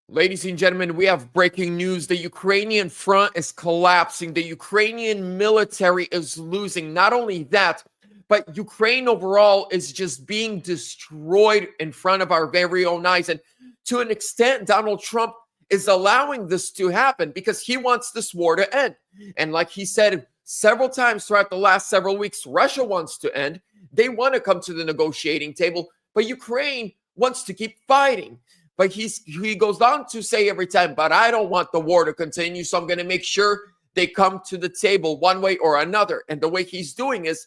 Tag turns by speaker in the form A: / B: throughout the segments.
A: Ladies and gentlemen, we have breaking news. The Ukrainian front is collapsing. The Ukrainian military is losing. Not only that, but Ukraine overall is just being destroyed in front of our very own eyes. And to an extent, Donald Trump is allowing this to happen because he wants this war to end. And like he said several times throughout the last several weeks, Russia wants to end. They want to come to the negotiating table, but Ukraine wants to keep fighting. But he goes on to say every time, but I don't want the war to continue, so I'm going to make sure they come to the table one way or another. And the way he's doing is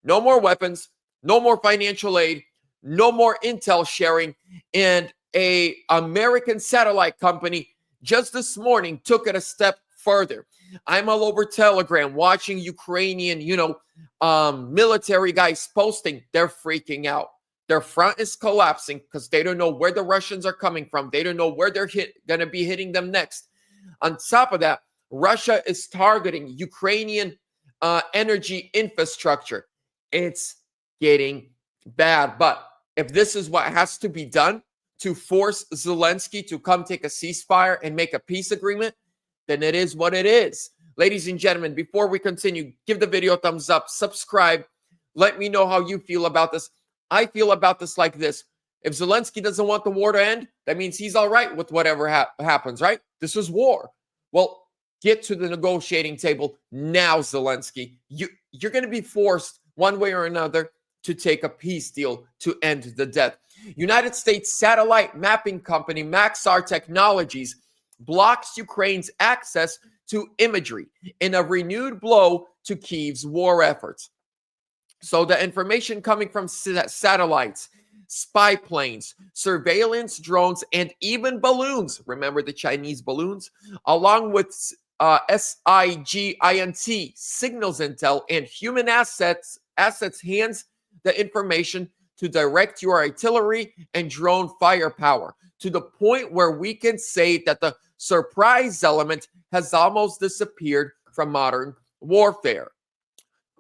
A: no more weapons, no more financial aid, no more intel sharing. And a American satellite company just this morning took it a step further. I'm all over Telegram watching Ukrainian, military guys posting. They're freaking out. Their front is collapsing because they don't know where the Russians are coming from. They don't know where they're going to be hitting them next. On top of that, Russia is targeting Ukrainian energy infrastructure. It's getting bad. But if this is what has to be done to force Zelensky to come take a ceasefire and make a peace agreement, then it is what it is. Ladies and gentlemen, before we continue, give the video a thumbs up, subscribe. Let me know how you feel about this. I feel about this like this. If Zelensky doesn't want the war to end, that means he's all right with whatever happens, right? This is war. Well, get to the negotiating table now, Zelensky. You're going to be forced one way or another to take a peace deal to end the death. United States satellite mapping company Maxar Technologies blocks Ukraine's access to imagery in a renewed blow to Kyiv's war efforts. So the information coming from satellites, spy planes, surveillance drones, and even balloons, remember the Chinese balloons, along with SIGINT, signals intel, and human assets hands the information to direct your artillery and drone firepower to the point where we can say that the surprise element has almost disappeared from modern warfare.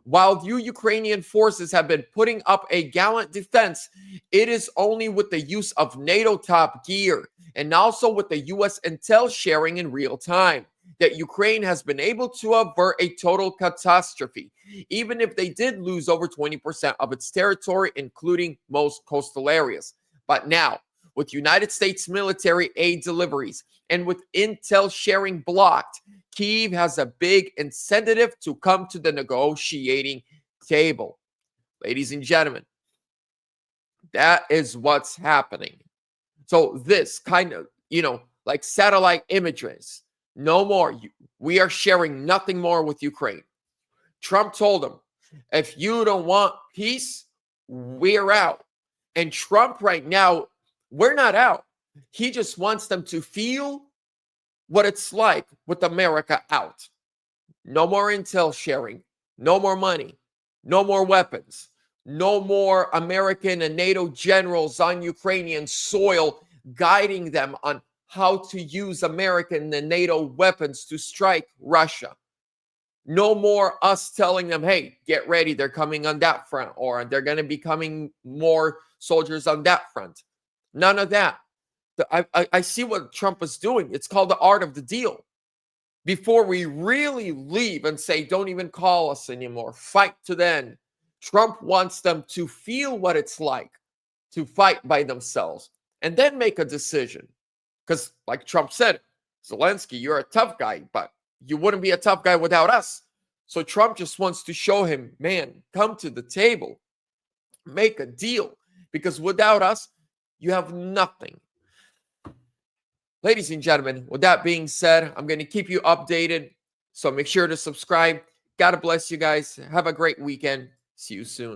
A: While you Ukrainian forces have been putting up a gallant defense, it is only with the use of NATO Top Gear and also with the U.S. intel sharing in real time that Ukraine has been able to avert a total catastrophe, even if they did lose over 20% of its territory, including most coastal areas. But now, with United States military aid deliveries and with intel sharing blocked, Kyiv has a big incentive to come to the negotiating table. Ladies and gentlemen, that is what's happening. So this kind of, like satellite images, no more. We are sharing nothing more with Ukraine. Trump told them, if you don't want peace, we're out. And Trump right now, we're not out. He just wants them to feel what it's like with America out. No more intel sharing, no more money, no more weapons, no more American and NATO generals on Ukrainian soil guiding them on how to use American and NATO weapons to strike Russia. No more us telling them, hey, get ready, they're coming on that front, or they're going to be coming more soldiers on that front. None of that. I see what Trump is doing. It's called the art of the deal. Before we really leave and say, don't even call us anymore, fight to the end, Trump wants them to feel what it's like to fight by themselves and then make a decision. Because like Trump said, Zelensky, you're a tough guy, but you wouldn't be a tough guy without us. So Trump just wants to show him, man, come to the table, make a deal, because without us, you have nothing. Ladies and gentlemen, with that being said, I'm going to keep you updated. So make sure to subscribe. God bless you guys. Have a great weekend. See you soon.